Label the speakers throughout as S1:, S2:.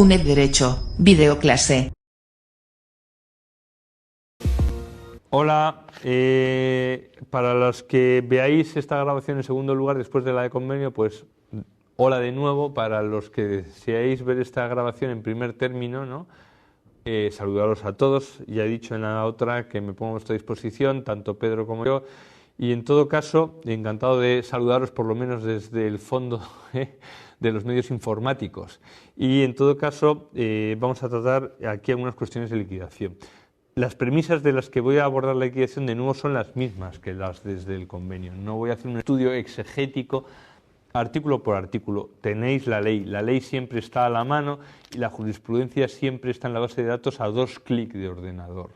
S1: UNED Derecho, videoclase.
S2: Hola, para los que veáis esta grabación en segundo lugar después de la de convenio, pues hola de nuevo. Para los que deseáis ver esta grabación en primer término, ¿no? Saludaros a todos. Ya he dicho en la otra que me pongo a vuestra disposición, tanto Pedro como yo. Y en todo caso, encantado de saludaros por lo menos desde el fondo de los medios informáticos. Y en todo caso, vamos a tratar aquí algunas cuestiones de liquidación. Las premisas de las que voy a abordar la liquidación de nuevo son las mismas que las desde el convenio. No voy a hacer un estudio exegético artículo por artículo. Tenéis la ley siempre está a la mano y la jurisprudencia siempre está en la base de datos a 2 clics de ordenador.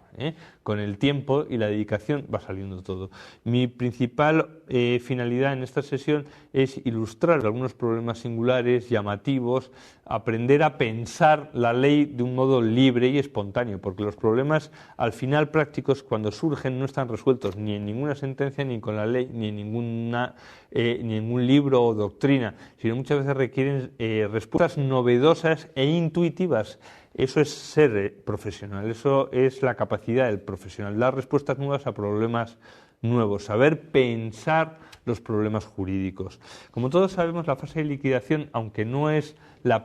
S2: Con el tiempo y la dedicación va saliendo todo. Mi principal finalidad en esta sesión es ilustrar algunos problemas singulares, llamativos, aprender a pensar la ley de un modo libre y espontáneo, porque los problemas al final prácticos cuando surgen no están resueltos ni en ninguna sentencia, ni con la ley, ni en ningún libro o doctrina, sino muchas veces requieren respuestas novedosas e intuitivas. Eso es ser profesional, eso es la capacidad del profesional, dar respuestas nuevas a problemas nuevos, saber pensar los problemas jurídicos. Como todos sabemos, la fase de liquidación, aunque no es la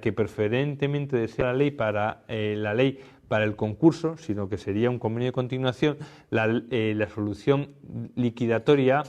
S2: que preferentemente desea la ley para el concurso, sino que sería un convenio de continuación, la solución liquidatoria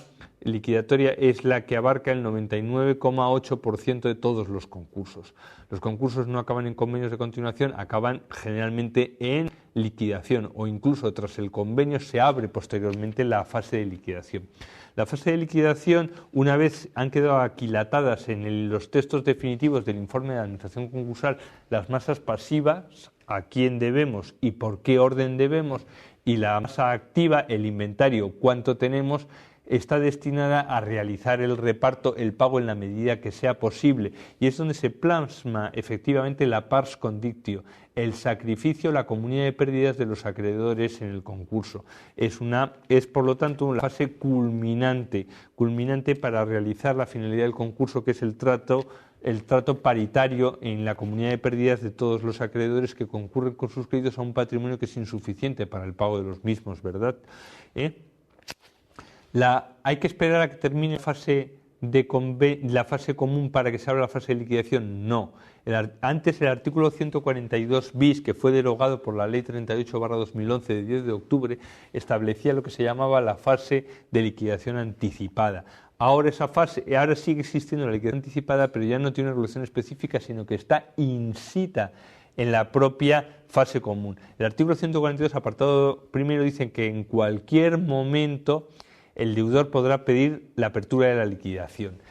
S2: es la que abarca el 99,8% de todos los concursos. Los concursos no acaban en convenios de continuación, acaban generalmente en liquidación, o incluso tras el convenio se abre posteriormente la fase de liquidación. La fase de liquidación, una vez han quedado aquilatadas en los textos definitivos del informe de administración concursal las masas pasivas, a quién debemos y por qué orden debemos, y la masa activa, el inventario, cuánto tenemos, está destinada a realizar el reparto, el pago en la medida que sea posible, y es donde se plasma efectivamente la pars condictio, el sacrificio, la comunidad de pérdidas de los acreedores en el concurso. Es por lo tanto la fase culminante para realizar la finalidad del concurso, que es el trato paritario en la comunidad de pérdidas de todos los acreedores que concurren con sus créditos a un patrimonio que es insuficiente para el pago de los mismos, ¿verdad? ¿Hay que esperar a que termine la fase común para que se abra la fase de liquidación? No. Antes el artículo 142 bis, que fue derogado por la Ley 38/2011 de 10 de octubre, establecía lo que se llamaba la fase de liquidación anticipada. Ahora sigue existiendo la liquidación anticipada, pero ya no tiene una regulación específica, sino que está insita en la propia fase común. El artículo 142, apartado primero, dice que en cualquier momento el deudor podrá pedir la apertura de la liquidación.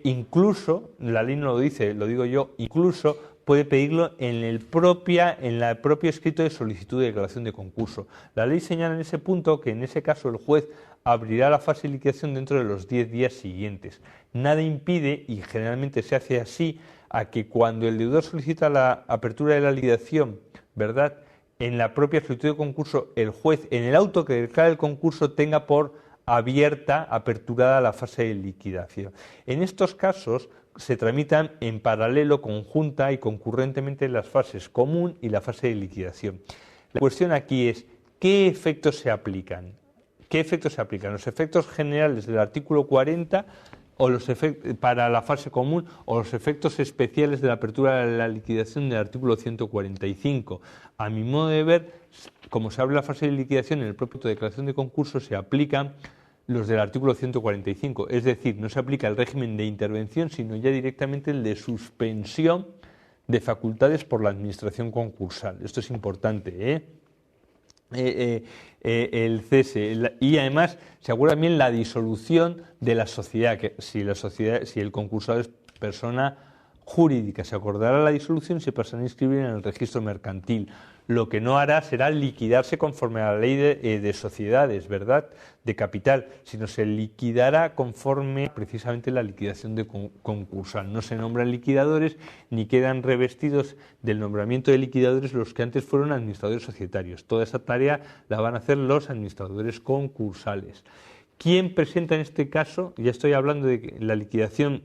S2: Incluso, la ley no lo dice, lo digo yo, incluso puede pedirlo en el propio escrito de solicitud de declaración de concurso. La ley señala en ese punto que en ese caso el juez abrirá la fase de liquidación dentro de los 10 días siguientes. Nada impide, y generalmente se hace así, a que cuando el deudor solicita la apertura de la liquidación, ¿verdad?, en la propia solicitud de concurso, el juez, en el auto que declara el concurso, tenga por aperturada la fase de liquidación. En estos casos se tramitan en paralelo, conjunta y concurrentemente las fases común y la fase de liquidación. La cuestión aquí es, ¿qué efectos se aplican? ¿Los efectos generales del artículo 40 o los efectos para la fase común, o los efectos especiales de la apertura de la liquidación del artículo 145? A mi modo de ver, como se abre la fase de liquidación en el propio de declaración de concurso, se aplican los del artículo 145, es decir, no se aplica el régimen de intervención, sino ya directamente el de suspensión de facultades por la administración concursal. Esto es importante, el cese, y además se acuerda también la disolución de la sociedad, que si el concursado es persona jurídica, se acordará la disolución y se pasará a inscribir en el registro mercantil. Lo que no hará será liquidarse conforme a la ley de sociedades, ¿verdad?, de capital, sino se liquidará conforme precisamente la liquidación de concursal. No se nombran liquidadores ni quedan revestidos del nombramiento de liquidadores los que antes fueron administradores societarios. Toda esa tarea la van a hacer los administradores concursales. ¿Quién presenta en este caso? Ya estoy hablando de la liquidación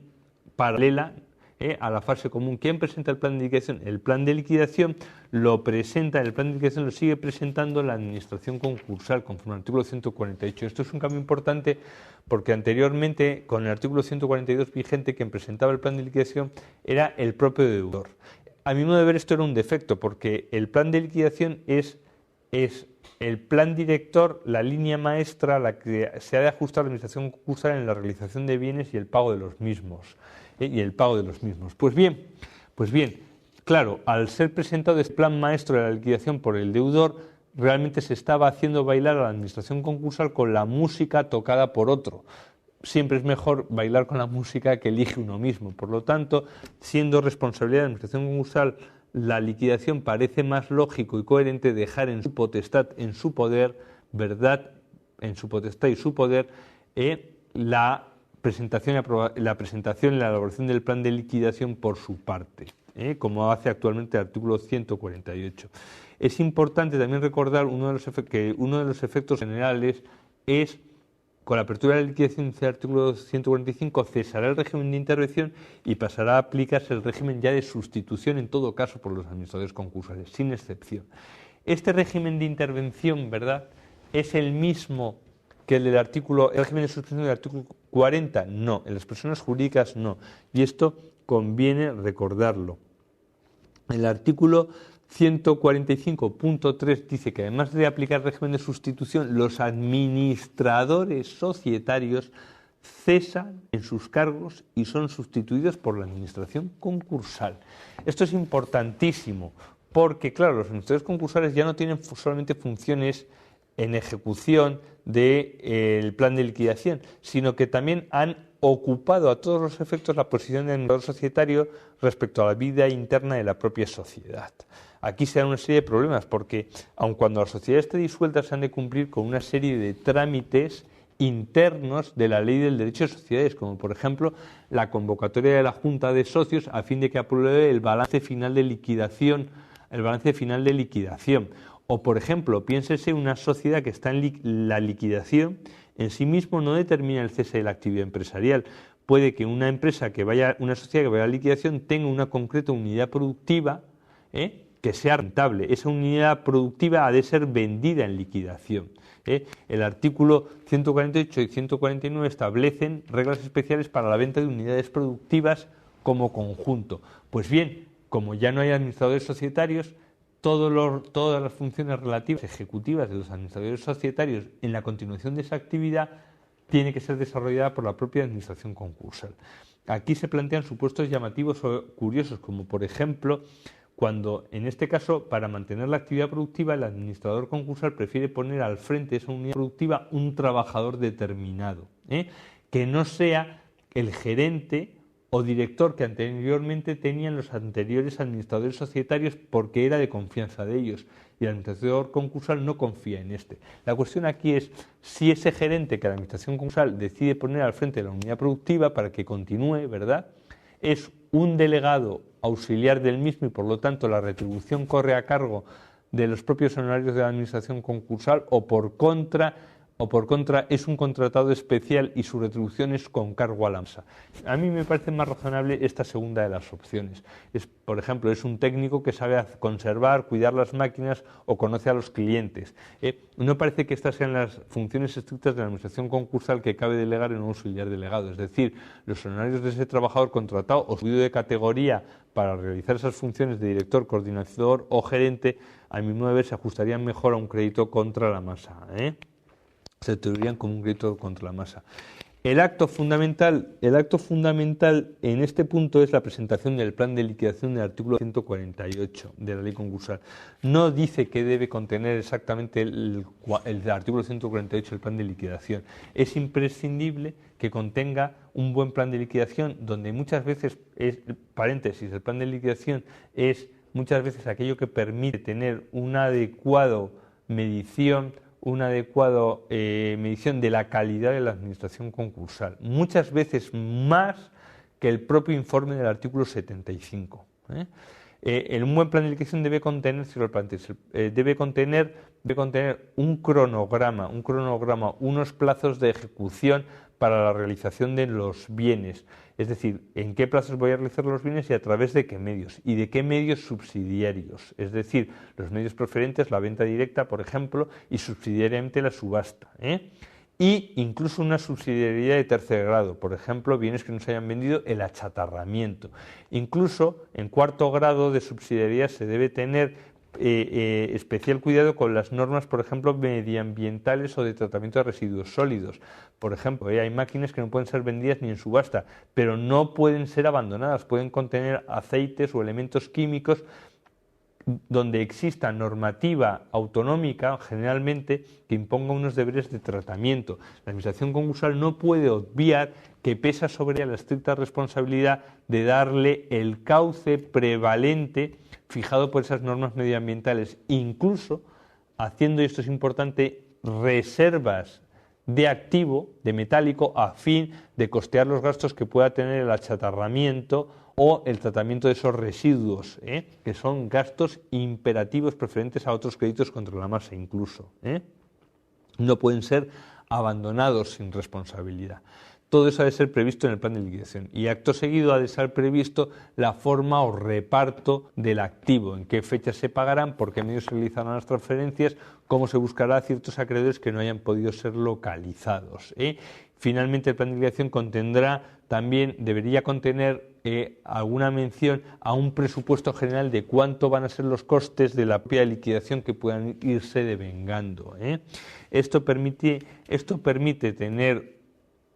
S2: paralela, a la fase común. ¿Quién presenta el plan de liquidación? El plan de liquidación lo presenta, el plan de liquidación lo sigue presentando la administración concursal, conforme al artículo 148. Esto es un cambio importante porque anteriormente, con el artículo 142 vigente, quien presentaba el plan de liquidación era el propio deudor. A mi modo de ver, esto era un defecto, porque el plan de liquidación es el plan director, la línea maestra a la que se ha de ajustar la administración concursal en la realización de bienes y el pago de los mismos. Pues bien, claro, al ser presentado este plan maestro de la liquidación por el deudor, realmente se estaba haciendo bailar a la administración concursal con la música tocada por otro. Siempre es mejor bailar con la música que elige uno mismo. Por lo tanto, siendo responsabilidad de la administración concursal la liquidación, parece más lógico y coherente dejar en su potestad, en su poder, ¿verdad? En su potestad y su poder, la presentación y la elaboración del plan de liquidación por su parte, como hace actualmente el artículo 148. Es importante también recordar que uno de los efectos generales es, con la apertura de la liquidación del artículo 145, cesará el régimen de intervención y pasará a aplicarse el régimen ya de sustitución, en todo caso, por los administradores concursales, sin excepción. Este régimen de intervención, ¿verdad?, es el mismo que el régimen de suspensión del artículo 40, no, en las personas jurídicas no, y esto conviene recordarlo. El artículo 145.3 dice que además de aplicar el régimen de sustitución, los administradores societarios cesan en sus cargos y son sustituidos por la administración concursal. Esto es importantísimo porque, claro, los administradores concursales ya no tienen solamente funciones en ejecución del plan de liquidación, sino que también han ocupado a todos los efectos la posición de administrador societario respecto a la vida interna de la propia sociedad. Aquí se dan una serie de problemas porque, aun cuando la sociedad esté disuelta, se han de cumplir con una serie de trámites internos de la ley del derecho de sociedades, como por ejemplo la convocatoria de la Junta de Socios a fin de que apruebe el balance final de liquidación, o por ejemplo, piénsese una sociedad que está en la liquidación, en sí mismo no determina el cese de la actividad empresarial. Puede que una sociedad que vaya a liquidación tenga una concreta unidad productiva, que sea rentable. Esa unidad productiva ha de ser vendida en liquidación. El artículo 148 y 149 establecen reglas especiales para la venta de unidades productivas como conjunto. Pues bien, como ya no hay administradores societarios, todas las funciones relativas ejecutivas de los administradores societarios en la continuación de esa actividad tiene que ser desarrollada por la propia administración concursal. Aquí se plantean supuestos llamativos o curiosos, como por ejemplo, cuando en este caso, para mantener la actividad productiva, el administrador concursal prefiere poner al frente de esa unidad productiva un trabajador determinado, que no sea el gerente o director que anteriormente tenían los anteriores administradores societarios porque era de confianza de ellos y el administrador concursal no confía en este. La cuestión aquí es si ese gerente que la administración concursal decide poner al frente de la unidad productiva para que continúe, ¿verdad?, es un delegado auxiliar del mismo y por lo tanto la retribución corre a cargo de los propios honorarios de la administración concursal o por contra es un contratado especial y su retribución es con cargo a la masa. A mí me parece más razonable esta segunda de las opciones. Por ejemplo, es un técnico que sabe conservar, cuidar las máquinas o conoce a los clientes. No parece que estas sean las funciones estrictas de la administración concursal que cabe delegar en un auxiliar delegado. Es decir, los honorarios de ese trabajador contratado o subido de categoría para realizar esas funciones de director, coordinador o gerente, a mi modo de ver, se ajustarían mejor a un crédito contra la masa, se tendrían como un crédito contra la masa. El acto fundamental en este punto es la presentación del plan de liquidación del artículo 148 de la ley concursal. No dice qué debe contener exactamente el artículo 148 del plan de liquidación. Es imprescindible que contenga un buen plan de liquidación donde muchas veces, el plan de liquidación es muchas veces aquello que permite tener una adecuada medición de la calidad de la administración concursal, muchas veces más que el propio informe del artículo 75. Un buen plan de liquidación debe contener, debe contener un cronograma, unos plazos de ejecución para la realización de los bienes. Es decir, en qué plazos voy a realizar los bienes y a través de qué medios. Y de qué medios subsidiarios. Es decir, los medios preferentes, la venta directa, por ejemplo, y subsidiariamente la subasta. Y incluso una subsidiariedad de tercer grado, por ejemplo, bienes que no se hayan vendido, el achatarramiento. Incluso en cuarto grado de subsidiariedad se debe tener especial cuidado con las normas, por ejemplo, medioambientales o de tratamiento de residuos sólidos. Por ejemplo, hay máquinas que no pueden ser vendidas ni en subasta, pero no pueden ser abandonadas, pueden contener aceites o elementos químicos donde exista normativa autonómica, generalmente, que imponga unos deberes de tratamiento. La Administración concursal no puede obviar que pesa sobre ella la estricta responsabilidad de darle el cauce prevalente fijado por esas normas medioambientales, incluso haciendo, y esto es importante, reservas de activo, de metálico, a fin de costear los gastos que pueda tener el achatarramiento o el tratamiento de esos residuos, que son gastos imperativos preferentes a otros créditos contra la masa incluso. No pueden ser abandonados sin responsabilidad. Todo eso ha de ser previsto en el plan de liquidación y acto seguido ha de ser previsto la forma o reparto del activo, en qué fechas se pagarán, por qué medios se realizarán las transferencias, cómo se buscará a ciertos acreedores que no hayan podido ser localizados. Finalmente, el plan de liquidación debería contener alguna mención a un presupuesto general de cuánto van a ser los costes de la propia liquidación que puedan irse devengando. Esto permite tener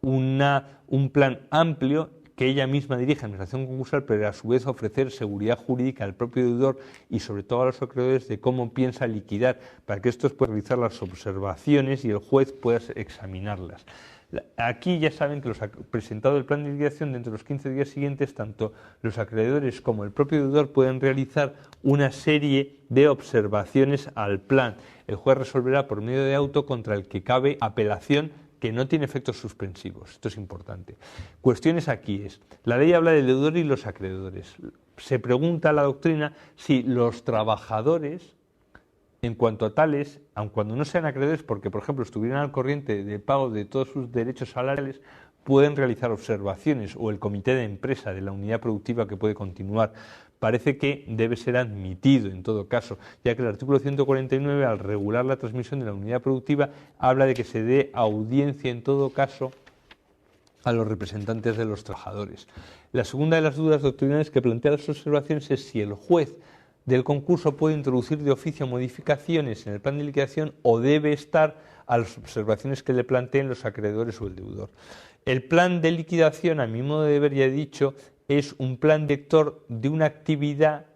S2: un plan amplio que ella misma dirige a la Administración concursal, pero a su vez ofrecer seguridad jurídica al propio deudor y sobre todo a los acreedores de cómo piensa liquidar, para que estos puedan realizar las observaciones y el juez pueda examinarlas. Aquí ya saben que presentado el plan de liquidación, dentro de los 15 días siguientes, tanto los acreedores como el propio deudor pueden realizar una serie de observaciones al plan. El juez resolverá por medio de auto contra el que cabe apelación, que no tiene efectos suspensivos. Esto es importante. Cuestiones aquí es, la ley habla del deudor y los acreedores. Se pregunta la doctrina si los trabajadores, en cuanto a tales, aun cuando no sean acreedores, porque por ejemplo estuvieran al corriente de pago de todos sus derechos salariales, pueden realizar observaciones, o el comité de empresa de la unidad productiva que puede continuar. Parece que debe ser admitido en todo caso, ya que el artículo 149, al regular la transmisión de la unidad productiva, habla de que se dé audiencia en todo caso a los representantes de los trabajadores. La segunda de las dudas doctrinales que plantea las observaciones es si el juez del concurso puede introducir de oficio modificaciones en el plan de liquidación o debe estar a las observaciones que le planteen los acreedores o el deudor. El plan de liquidación, a mi modo de ver, ya he dicho, es un plan director de una actividad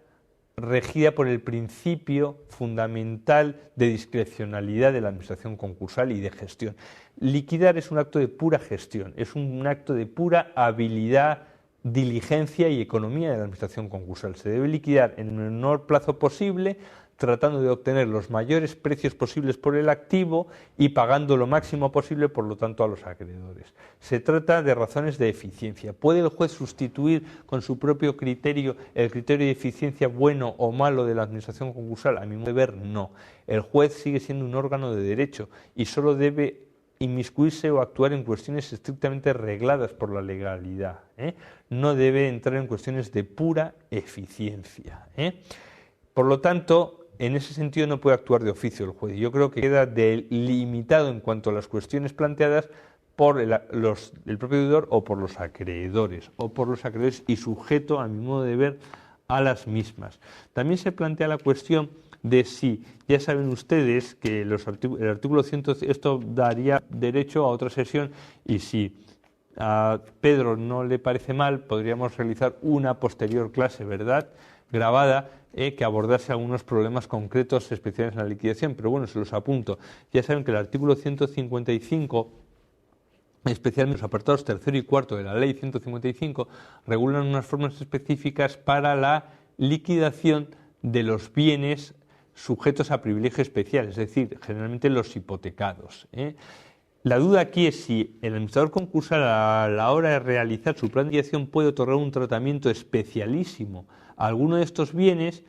S2: regida por el principio fundamental de discrecionalidad de la Administración concursal y de gestión. Liquidar es un acto de pura gestión, es un acto de pura habilidad, diligencia y economía de la Administración concursal. Se debe liquidar en el menor plazo posible, tratando de obtener los mayores precios posibles por el activo y pagando lo máximo posible, por lo tanto, a los acreedores. Se trata de razones de eficiencia. ¿Puede el juez sustituir con su propio criterio el criterio de eficiencia bueno o malo de la Administración concursal? A mi modo de ver, no. El juez sigue siendo un órgano de derecho y solo debe inmiscuirse o actuar en cuestiones estrictamente regladas por la legalidad. No debe entrar en cuestiones de pura eficiencia. Por lo tanto, en ese sentido no puede actuar de oficio el juez. Yo creo que queda delimitado en cuanto a las cuestiones planteadas por el propio deudor o por los acreedores, y sujeto, a mi modo de ver, a las mismas. También se plantea la cuestión de si, ya saben ustedes que el artículo 100, esto daría derecho a otra sesión, y si a Pedro no le parece mal, podríamos realizar una posterior clase, ¿verdad?, grabada, que abordase algunos problemas concretos especiales en la liquidación, pero bueno, se los apunto. Ya saben que el artículo 155, especialmente los apartados 3 y 4 de la ley 155, regulan unas formas específicas para la liquidación de los bienes sujetos a privilegio especial, es decir, generalmente los hipotecados. La duda aquí es si el administrador concursal a la hora de realizar su plan de liquidación puede otorgar un tratamiento especialísimo a alguno de estos bienes,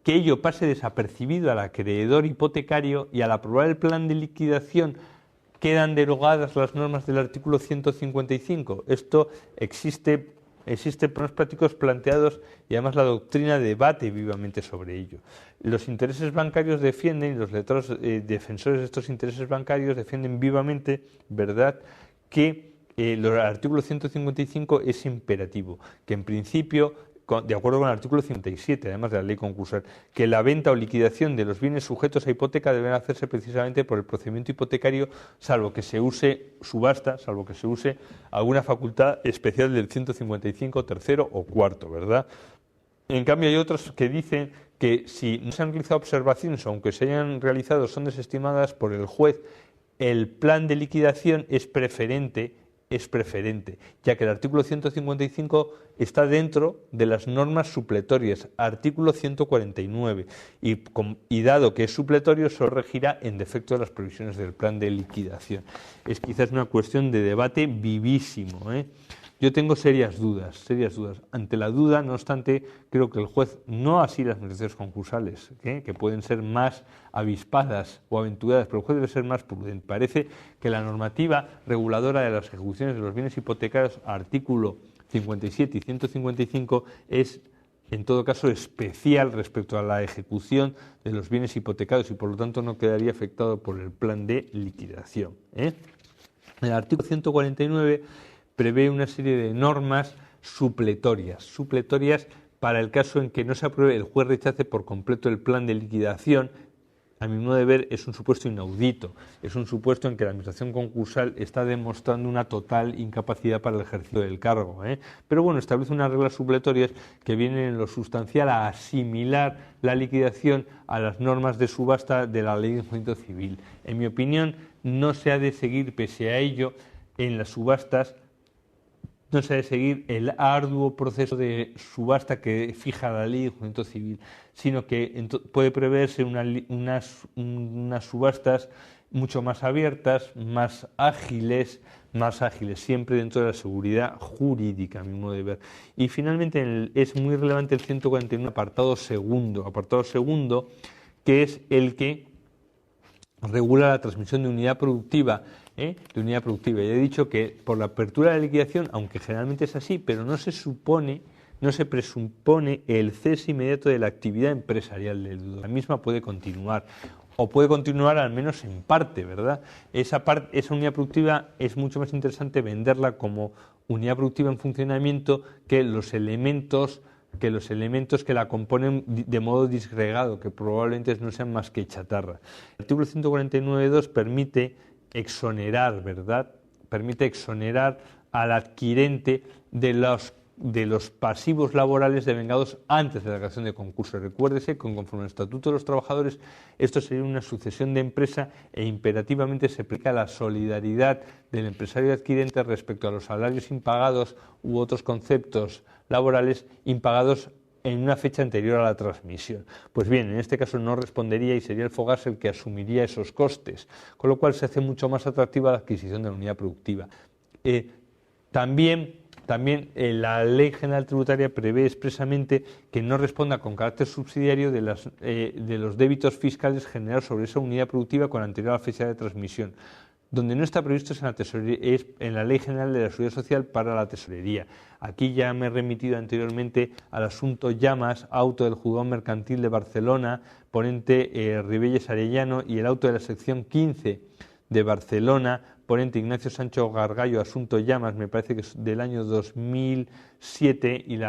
S2: que ello pase desapercibido al acreedor hipotecario, y al aprobar el plan de liquidación quedan derogadas las normas del artículo 155. Esto existe problemas prácticos planteados, y además la doctrina debate vivamente sobre ello. Los intereses bancarios defienden, y los letrados defensores de estos intereses bancarios defienden vivamente, ¿verdad?, que el artículo 155 es imperativo, que en principio, de acuerdo con el artículo 57, además de la ley concursal, que la venta o liquidación de los bienes sujetos a hipoteca deben hacerse precisamente por el procedimiento hipotecario, salvo que se use subasta, salvo que se use alguna facultad especial del 155 tercero o cuarto, ¿verdad? En cambio, hay otros que dicen que si no se han realizado observaciones, aunque se hayan realizado, son desestimadas por el juez, el plan de liquidación es preferente, ya que el artículo 155 está dentro de las normas supletorias, artículo 149, y dado que es supletorio, solo regirá en defecto de las previsiones del plan de liquidación. Es quizás una cuestión de debate vivísimo, ¿eh? Yo tengo serias dudas. Ante la duda, no obstante, creo que el juez, no así las negociaciones concursales, que pueden ser más avispadas o aventuradas, pero el juez debe ser más prudente. Parece que la normativa reguladora de las ejecuciones de los bienes hipotecarios, artículo 57 y 155, es en todo caso especial respecto a la ejecución de los bienes hipotecados, y por lo tanto no quedaría afectado por el plan de liquidación. El artículo 149 prevé una serie de normas supletorias para el caso en que no se apruebe, el juez rechace por completo el plan de liquidación. A mi modo de ver, es un supuesto inaudito, es un supuesto en que la administración concursal está demostrando una total incapacidad para el ejercicio del cargo, Pero bueno, establece unas reglas supletorias que vienen en lo sustancial a asimilar la liquidación a las normas de subasta de la ley de enjuiciamiento civil. En mi opinión, no se ha de seguir, pese a ello, en las subastas, no se ha de seguir el arduo proceso de subasta que fija la ley de enjuiciamiento civil, sino que puede preverse unas subastas mucho más abiertas, más ágiles, siempre dentro de la seguridad jurídica, a mi modo de ver. Y finalmente es muy relevante el 141, apartado segundo, que es el que regula la transmisión de unidad productiva. Ya he dicho que por la apertura de la liquidación, aunque generalmente es así, pero no se presupone el cese inmediato de la actividad empresarial del deudor. La misma puede continuar, o puede continuar al menos en parte, ¿verdad? Esa unidad productiva es mucho más interesante venderla como unidad productiva en funcionamiento que los elementos que la componen de modo disgregado, que probablemente no sean más que chatarra. El artículo 149.2 permite exonerar, ¿verdad? Permite exonerar al adquirente de los pasivos laborales devengados antes de la declaración de concurso. Recuérdese que conforme al Estatuto de los Trabajadores, esto sería una sucesión de empresa, e imperativamente se aplica la solidaridad del empresario adquirente respecto a los salarios impagados u otros conceptos laborales impagados en una fecha anterior a la transmisión. Pues bien, en este caso no respondería, y sería el FOGAS el que asumiría esos costes, con lo cual se hace mucho más atractiva la adquisición de la unidad productiva. También la Ley General Tributaria prevé expresamente que no responda con carácter subsidiario de los débitos fiscales generados sobre esa unidad productiva con anterior a la fecha de transmisión. Donde no está previsto es en la Ley General de la Seguridad Social para la Tesorería. Aquí ya me he remitido anteriormente al asunto Llamas, auto del Juzgado Mercantil de Barcelona, ponente Ribelles Arellano, y el auto de la sección 15 de Barcelona, ponente Ignacio Sancho Gargallo, asunto Llamas, me parece que es del año 2007, y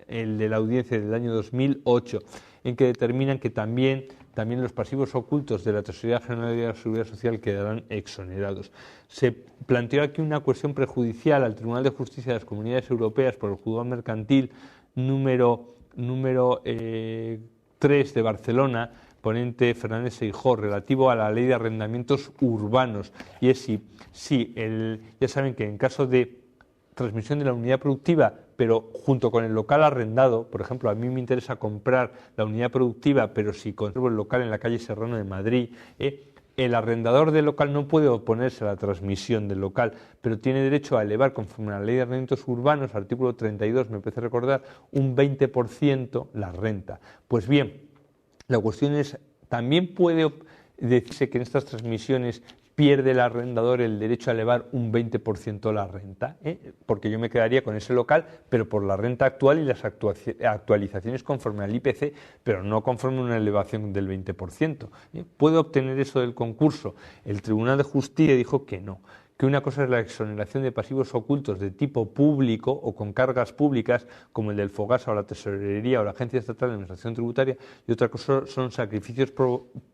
S2: el de la audiencia del año 2008, en que determinan que también los pasivos ocultos de la Tesorería General de la Seguridad Social quedarán exonerados. Se planteó aquí una cuestión prejudicial al Tribunal de Justicia de las Comunidades Europeas por el Juzgado Mercantil número 3 de Barcelona, ponente Fernández Seijó, relativo a la Ley de Arrendamientos Urbanos. Y es ya saben que en caso de transmisión de la unidad productiva, pero junto con el local arrendado, por ejemplo, a mí me interesa comprar la unidad productiva, pero si conservo el local en la calle Serrano de Madrid, el arrendador del local no puede oponerse a la transmisión del local, pero tiene derecho a elevar, conforme a la Ley de Arrendamientos Urbanos, artículo 32, me parece recordar, un 20% la renta. Pues bien, la cuestión es, también puede decirse que en estas transmisiones pierde el arrendador el derecho a elevar un 20% la renta, porque yo me quedaría con ese local, pero por la renta actual y las actualizaciones conforme al IPC, pero no conforme a una elevación del 20%. ¿Puede obtener eso del concurso? El Tribunal de Justicia dijo que no, que una cosa es la exoneración de pasivos ocultos de tipo público o con cargas públicas, como el del Fogasa o la Tesorería o la Agencia Estatal de Administración Tributaria, y otra cosa son sacrificios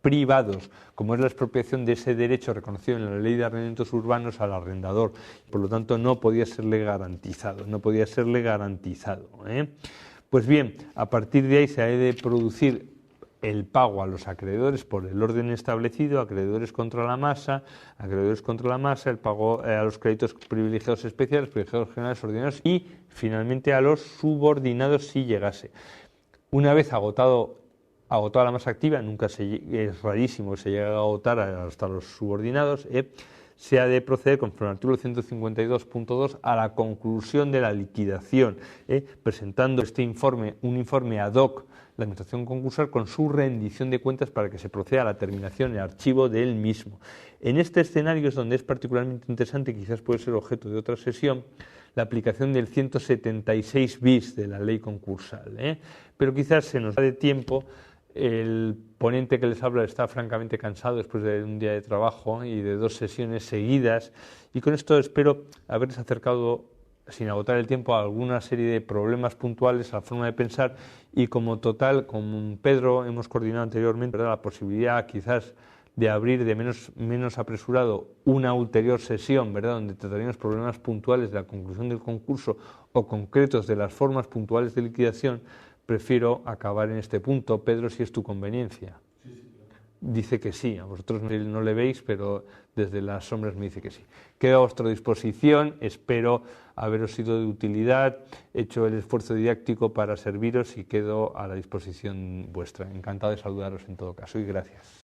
S2: privados, como es la expropiación de ese derecho reconocido en la Ley de Arrendamientos Urbanos al arrendador. Por lo tanto, no podía serle garantizado, Pues bien, a partir de ahí se ha de producir el pago a los acreedores por el orden establecido, acreedores contra la masa, el pago a los créditos privilegiados especiales, privilegiados generales ordinarios y finalmente a los subordinados si llegase. Una vez agotada la masa activa, es rarísimo que se llegue a agotar hasta los subordinados, se ha de proceder, conforme al artículo 152.2, a la conclusión de la liquidación, presentando un informe ad hoc, la Administración concursal, con su rendición de cuentas para que se proceda a la terminación y archivo del mismo. En este escenario es donde es particularmente interesante, quizás puede ser objeto de otra sesión, la aplicación del 176 bis de la ley concursal. Pero quizás se nos da de tiempo. El ponente que les habla está francamente cansado después de un día de trabajo y de 2 sesiones seguidas, y con esto espero haberles acercado, sin agotar el tiempo, a alguna serie de problemas puntuales a la forma de pensar, y con Pedro hemos coordinado anteriormente, ¿verdad?, la posibilidad quizás de abrir de menos apresurado una ulterior sesión, ¿verdad?, donde trataríamos problemas puntuales de la conclusión del concurso o concretos de las formas puntuales de liquidación. Prefiero acabar en este punto. Pedro, si es tu conveniencia. Sí, claro. Dice que sí, a vosotros no le veis, pero desde las sombras me dice que sí. Quedo a vuestra disposición, espero haberos sido de utilidad, he hecho el esfuerzo didáctico para serviros y quedo a la disposición vuestra. Encantado de saludaros en todo caso y gracias.